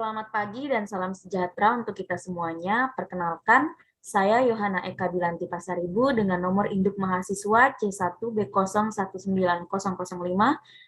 Selamat pagi dan salam sejahtera untuk kita semuanya. Perkenalkan, saya Yohana Eka Bilanti Pasaribu dengan nomor induk mahasiswa C1B019005,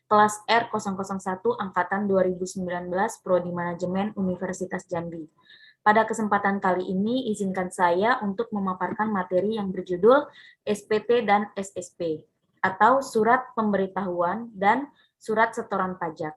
kelas R001 Angkatan 2019, Prodi Manajemen Universitas Jambi. Pada kesempatan kali ini, izinkan saya untuk memaparkan materi yang berjudul SPT dan SSP, atau Surat Pemberitahuan dan Surat Setoran Pajak.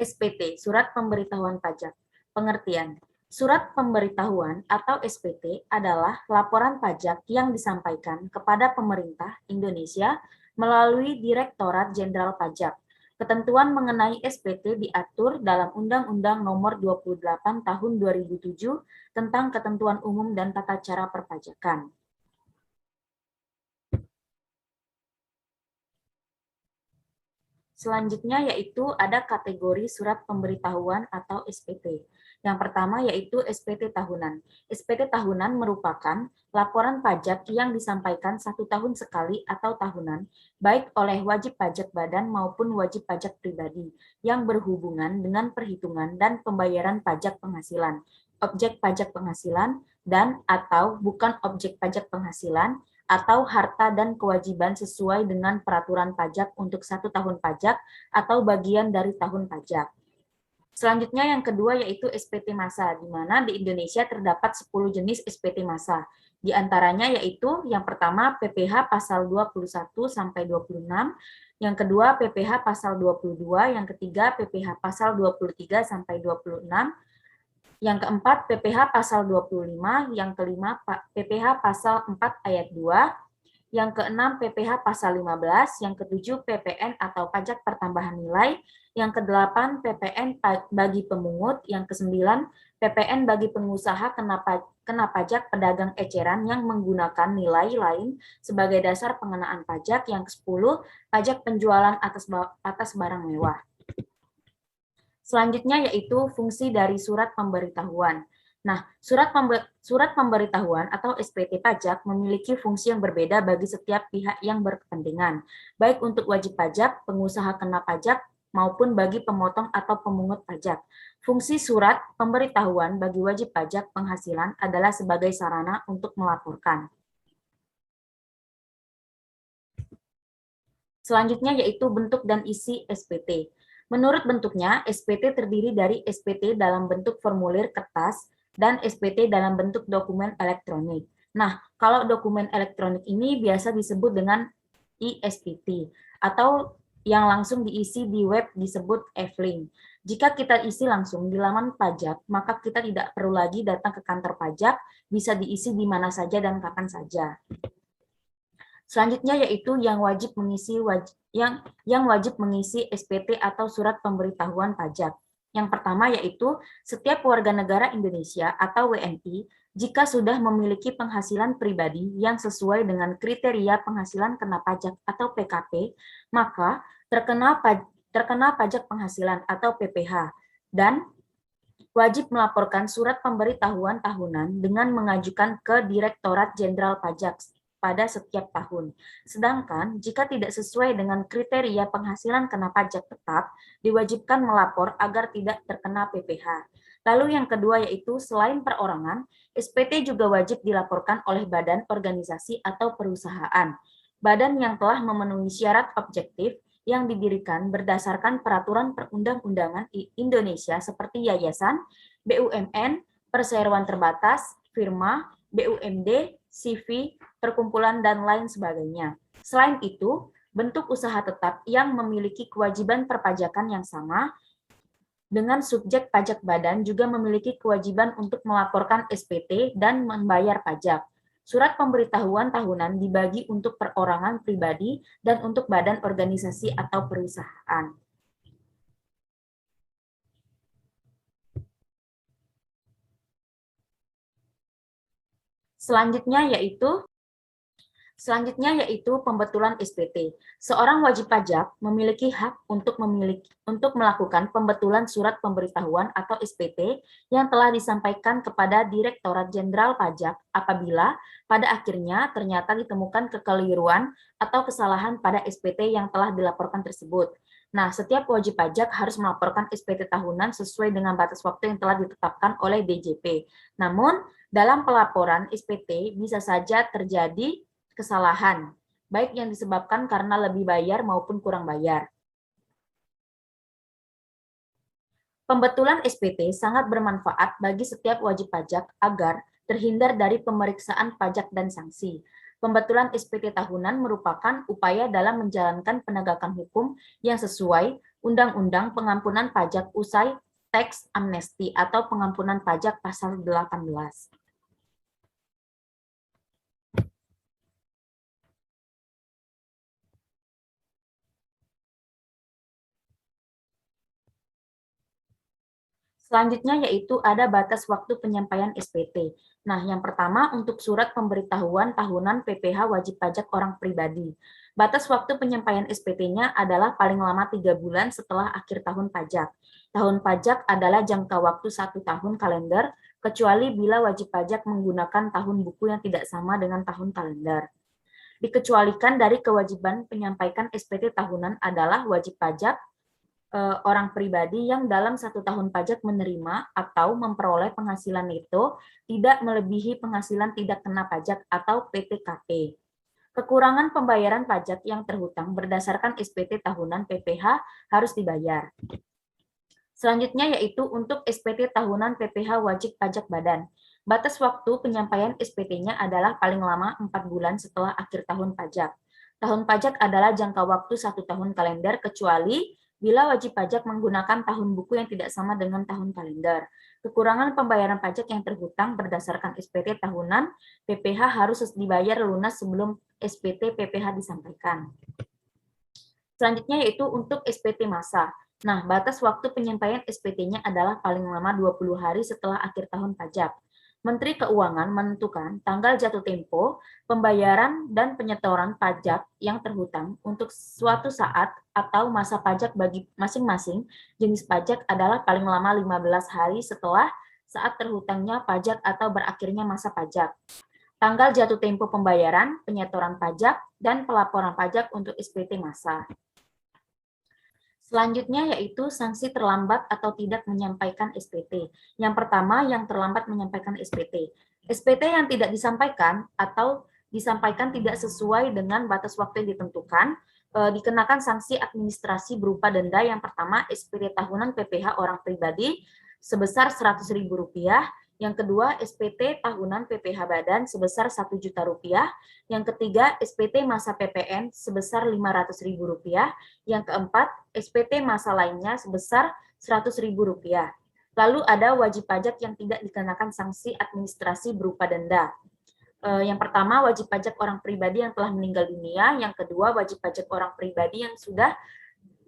SPT, Surat Pemberitahuan Pajak. Pengertian. Surat pemberitahuan atau SPT adalah laporan pajak yang disampaikan kepada pemerintah Indonesia melalui Direktorat Jenderal Pajak. Ketentuan mengenai SPT diatur dalam Undang-Undang Nomor 28 Tahun 2007 tentang Ketentuan Umum dan Tata Cara Perpajakan. Selanjutnya yaitu ada kategori surat pemberitahuan atau SPT. Yang pertama yaitu SPT tahunan. SPT tahunan merupakan laporan pajak yang disampaikan 1 tahun sekali atau tahunan, baik oleh wajib pajak badan maupun wajib pajak pribadi, yang berhubungan dengan perhitungan dan pembayaran pajak penghasilan, objek pajak penghasilan, dan atau bukan objek pajak penghasilan, atau harta dan kewajiban sesuai dengan peraturan pajak untuk 1 tahun pajak atau bagian dari tahun pajak. Selanjutnya yang kedua yaitu SPT massa, di mana di Indonesia terdapat 10 jenis SPT massa. Di antaranya yaitu yang pertama PPh pasal 21 sampai 26, yang kedua PPh pasal 22, yang ketiga PPh pasal 23 sampai 26, yang keempat, PPh pasal 25, yang kelima, PPh pasal 4 ayat 2, yang keenam, PPh pasal 15, yang ketujuh, PPN atau pajak pertambahan nilai, yang kedelapan, PPN bagi pemungut, yang kesembilan, PPN bagi pengusaha kena pajak pedagang eceran yang menggunakan nilai lain sebagai dasar pengenaan pajak, yang ke-10, pajak penjualan atas barang mewah. Selanjutnya yaitu fungsi dari surat pemberitahuan. Nah, surat pemberitahuan atau SPT pajak memiliki fungsi yang berbeda bagi setiap pihak yang berkepentingan, baik untuk wajib pajak, pengusaha kena pajak, maupun bagi pemotong atau pemungut pajak. Fungsi surat pemberitahuan bagi wajib pajak penghasilan adalah sebagai sarana untuk melaporkan. Selanjutnya yaitu bentuk dan isi SPT. Menurut bentuknya, SPT terdiri dari SPT dalam bentuk formulir kertas dan SPT dalam bentuk dokumen elektronik. Nah, kalau dokumen elektronik ini biasa disebut dengan e-SPT atau yang langsung diisi di web disebut e-Filing. Jika kita isi langsung di laman pajak, maka kita tidak perlu lagi datang ke kantor pajak, bisa diisi di mana saja dan kapan saja. Selanjutnya yaitu yang wajib mengisi SPT atau surat pemberitahuan pajak. Yang pertama yaitu setiap warga negara Indonesia atau WNI jika sudah memiliki penghasilan pribadi yang sesuai dengan kriteria penghasilan kena pajak atau PKP, maka terkena pajak penghasilan atau PPh dan wajib melaporkan surat pemberitahuan tahunan dengan mengajukan ke Direktorat Jenderal Pajak pada setiap tahun. Sedangkan jika tidak sesuai dengan kriteria penghasilan kena pajak tetap, diwajibkan melapor agar tidak terkena PPh. Lalu yang kedua yaitu selain perorangan, SPT juga wajib dilaporkan oleh badan, organisasi, atau perusahaan. Badan yang telah memenuhi syarat objektif yang didirikan berdasarkan peraturan perundang-undangan Indonesia seperti yayasan, BUMN, perseroan terbatas, firma, BUMD, CV, perkumpulan, dan lain sebagainya. Selain itu, bentuk usaha tetap yang memiliki kewajiban perpajakan yang sama dengan subjek pajak badan juga memiliki kewajiban untuk melaporkan SPT dan membayar pajak. Surat pemberitahuan tahunan dibagi untuk perorangan pribadi dan untuk badan organisasi atau perusahaan. Selanjutnya yaitu pembetulan SPT. Seorang wajib pajak memiliki hak untuk melakukan pembetulan surat pemberitahuan atau SPT yang telah disampaikan kepada Direktorat Jenderal Pajak apabila pada akhirnya ternyata ditemukan kekeliruan atau kesalahan pada SPT yang telah dilaporkan tersebut. Nah, setiap wajib pajak harus melaporkan SPT tahunan sesuai dengan batas waktu yang telah ditetapkan oleh DJP. Namun, dalam pelaporan SPT bisa saja terjadi kesalahan, baik yang disebabkan karena lebih bayar maupun kurang bayar. Pembetulan SPT sangat bermanfaat bagi setiap wajib pajak agar terhindar dari pemeriksaan pajak dan sanksi. Pembetulan SPT tahunan merupakan upaya dalam menjalankan penegakan hukum yang sesuai Undang-Undang Pengampunan Pajak usai teks amnesti atau pengampunan pajak pasal 18. Selanjutnya yaitu ada batas waktu penyampaian SPT. Nah, yang pertama untuk surat pemberitahuan tahunan PPh wajib pajak orang pribadi. Batas waktu penyampaian SPT-nya adalah paling lama 3 bulan setelah akhir tahun pajak. Tahun pajak adalah jangka waktu 1 tahun kalender, kecuali bila wajib pajak menggunakan tahun buku yang tidak sama dengan tahun kalender. Dikecualikan dari kewajiban penyampaikan SPT tahunan adalah wajib pajak orang pribadi yang dalam 1 tahun pajak menerima atau memperoleh penghasilan neto tidak melebihi penghasilan tidak kena pajak atau PTKP. Kekurangan pembayaran pajak yang terhutang berdasarkan SPT tahunan PPh harus dibayar. Selanjutnya yaitu untuk SPT tahunan PPh wajib pajak badan. Batas waktu penyampaian SPT-nya adalah paling lama 4 bulan setelah akhir tahun pajak. Tahun pajak adalah jangka waktu 1 tahun kalender kecuali bila wajib pajak menggunakan tahun buku yang tidak sama dengan tahun kalender. Kekurangan pembayaran pajak yang terhutang berdasarkan SPT tahunan PPh harus dibayar lunas sebelum SPT PPh disampaikan. Selanjutnya yaitu untuk SPT masa. Nah, batas waktu penyampaian SPT-nya adalah paling lama 20 hari setelah akhir tahun pajak. Menteri Keuangan menentukan tanggal jatuh tempo, pembayaran, dan penyetoran pajak yang terhutang untuk suatu saat atau masa pajak bagi masing-masing jenis pajak adalah paling lama 15 hari setelah saat terhutangnya pajak atau berakhirnya masa pajak. Tanggal jatuh tempo pembayaran, penyetoran pajak, dan pelaporan pajak untuk SPT masa. Selanjutnya yaitu sanksi terlambat atau tidak menyampaikan SPT. Yang pertama yang terlambat menyampaikan SPT. SPT yang tidak disampaikan atau disampaikan tidak sesuai dengan batas waktu yang ditentukan, dikenakan sanksi administrasi berupa denda. Yang pertama SPT tahunan PPh orang pribadi sebesar Rp100.000. Yang kedua, SPT tahunan PPh badan sebesar Rp1.000.000. Yang ketiga, SPT masa PPN sebesar Rp500.000. Yang keempat, SPT masa lainnya sebesar Rp100.000. Lalu ada wajib pajak yang tidak dikenakan sanksi administrasi berupa denda. Yang pertama, wajib pajak orang pribadi yang telah meninggal dunia. Yang kedua, wajib pajak orang pribadi yang sudah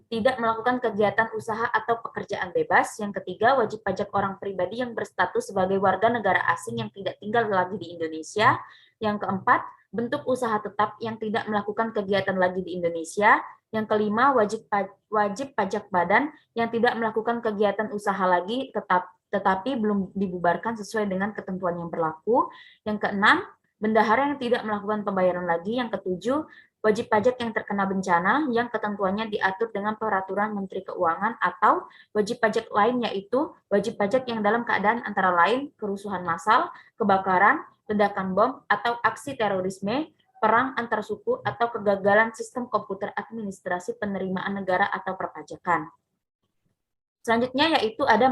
tidak melakukan kegiatan usaha atau pekerjaan bebas. Yang ketiga, wajib pajak orang pribadi yang berstatus sebagai warga negara asing yang tidak tinggal lagi di Indonesia. Yang keempat, bentuk usaha tetap yang tidak melakukan kegiatan lagi di Indonesia. Yang kelima, wajib pajak badan yang tidak melakukan kegiatan usaha lagi tetapi belum dibubarkan sesuai dengan ketentuan yang berlaku. Yang keenam, bendahara yang tidak melakukan pembayaran lagi. Yang ketujuh, wajib pajak yang terkena bencana yang ketentuannya diatur dengan peraturan Menteri Keuangan, atau wajib pajak lain yaitu wajib pajak yang dalam keadaan antara lain kerusuhan massal, kebakaran, ledakan bom, atau aksi terorisme, perang antar suku, atau kegagalan sistem komputer administrasi penerimaan negara atau perpajakan. Selanjutnya yaitu ada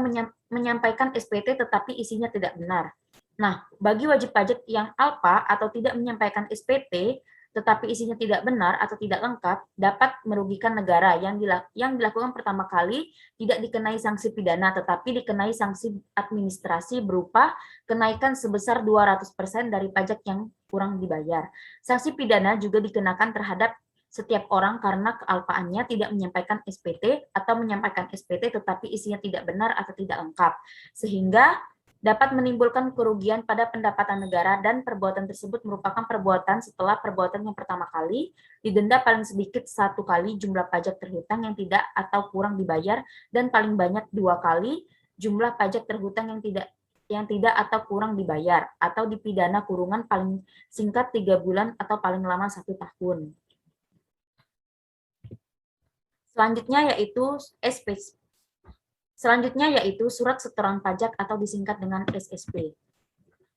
menyampaikan SPT tetapi isinya tidak benar. Nah, bagi wajib pajak yang alpa atau tidak menyampaikan SPT tetapi isinya tidak benar atau tidak lengkap, dapat merugikan negara. Yang dilakukan pertama kali tidak dikenai sanksi pidana, tetapi dikenai sanksi administrasi berupa kenaikan sebesar 200% dari pajak yang kurang dibayar. Sanksi pidana juga dikenakan terhadap setiap orang karena kealpaannya tidak menyampaikan SPT atau menyampaikan SPT tetapi isinya tidak benar atau tidak lengkap, sehingga dapat menimbulkan kerugian pada pendapatan negara, dan perbuatan tersebut merupakan perbuatan setelah perbuatan yang pertama kali, didenda paling sedikit 1 kali jumlah pajak terhutang yang tidak atau kurang dibayar, dan paling banyak 2 kali jumlah pajak terhutang yang tidak atau kurang dibayar, atau dipidana kurungan paling singkat 3 bulan atau paling lama 1 tahun. Selanjutnya yaitu surat setoran pajak atau disingkat dengan SSP.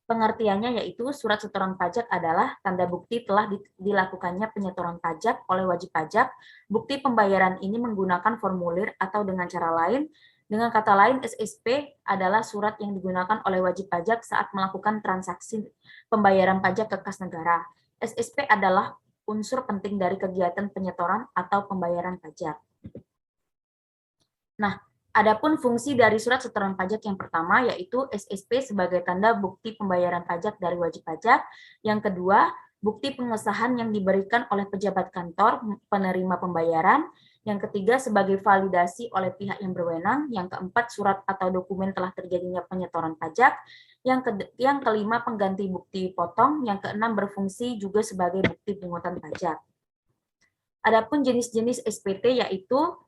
Pengertiannya yaitu surat setoran pajak adalah tanda bukti telah dilakukannya penyetoran pajak oleh wajib pajak. Bukti pembayaran ini menggunakan formulir atau dengan cara lain. Dengan kata lain, SSP adalah surat yang digunakan oleh wajib pajak saat melakukan transaksi pembayaran pajak ke kas negara. SSP adalah unsur penting dari kegiatan penyetoran atau pembayaran pajak. Nah, adapun fungsi dari surat setoran pajak yang pertama yaitu SSP sebagai tanda bukti pembayaran pajak dari wajib pajak. Yang kedua, bukti pengesahan yang diberikan oleh pejabat kantor penerima pembayaran. Yang ketiga, sebagai validasi oleh pihak yang berwenang. Yang keempat, surat atau dokumen telah terjadinya penyetoran pajak. Yang kelima, pengganti bukti potong. Yang keenam, berfungsi juga sebagai bukti pungutan pajak. Adapun jenis-jenis SPT yaitu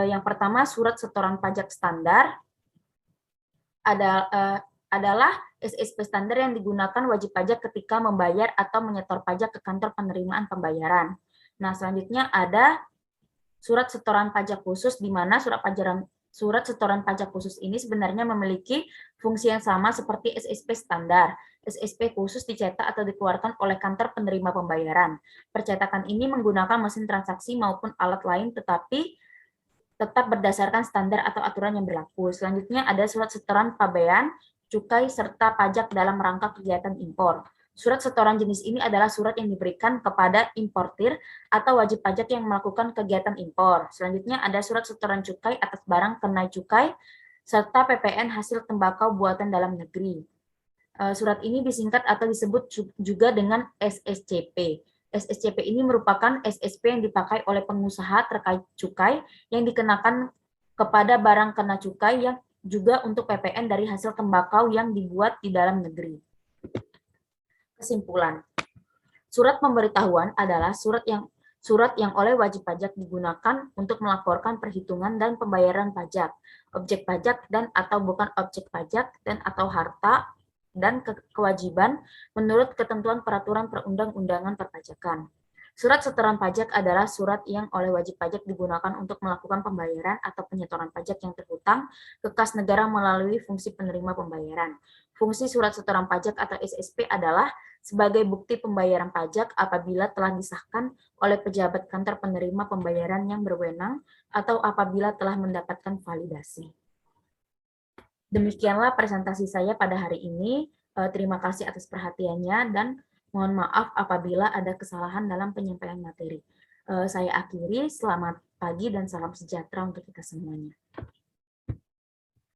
yang pertama, surat setoran pajak standar adalah SSP standar yang digunakan wajib pajak ketika membayar atau menyetor pajak ke kantor penerimaan pembayaran. Nah, selanjutnya ada surat setoran pajak khusus, di mana surat setoran pajak khusus ini sebenarnya memiliki fungsi yang sama seperti SSP standar. SSP khusus dicetak atau dikeluarkan oleh kantor penerima pembayaran. Percetakan ini menggunakan mesin transaksi maupun alat lain, tetapi tetap berdasarkan standar atau aturan yang berlaku. Selanjutnya ada surat setoran pabean, cukai, serta pajak dalam rangka kegiatan impor. Surat setoran jenis ini adalah surat yang diberikan kepada importir atau wajib pajak yang melakukan kegiatan impor. Selanjutnya ada surat setoran cukai atas barang kenai cukai, serta PPN hasil tembakau buatan dalam negeri. Surat ini disingkat atau disebut juga dengan SSCP. SSCP ini merupakan SSP yang dipakai oleh pengusaha terkait cukai yang dikenakan kepada barang kena cukai yang juga untuk PPN dari hasil tembakau yang dibuat di dalam negeri. Kesimpulan, surat pemberitahuan adalah surat yang oleh wajib pajak digunakan untuk melaporkan perhitungan dan pembayaran pajak, objek pajak dan atau bukan objek pajak dan atau harta dan kewajiban menurut ketentuan peraturan perundang-undangan perpajakan. Surat setoran pajak adalah surat yang oleh wajib pajak digunakan untuk melakukan pembayaran atau penyetoran pajak yang terhutang ke kas negara melalui fungsi penerima pembayaran. Fungsi surat setoran pajak atau SSP adalah sebagai bukti pembayaran pajak apabila telah disahkan oleh pejabat kantor penerima pembayaran yang berwenang atau apabila telah mendapatkan validasi. Demikianlah presentasi saya pada hari ini. Terima kasih atas perhatiannya dan mohon maaf apabila ada kesalahan dalam penyampaian materi. Saya akhiri, selamat pagi dan salam sejahtera untuk kita semuanya.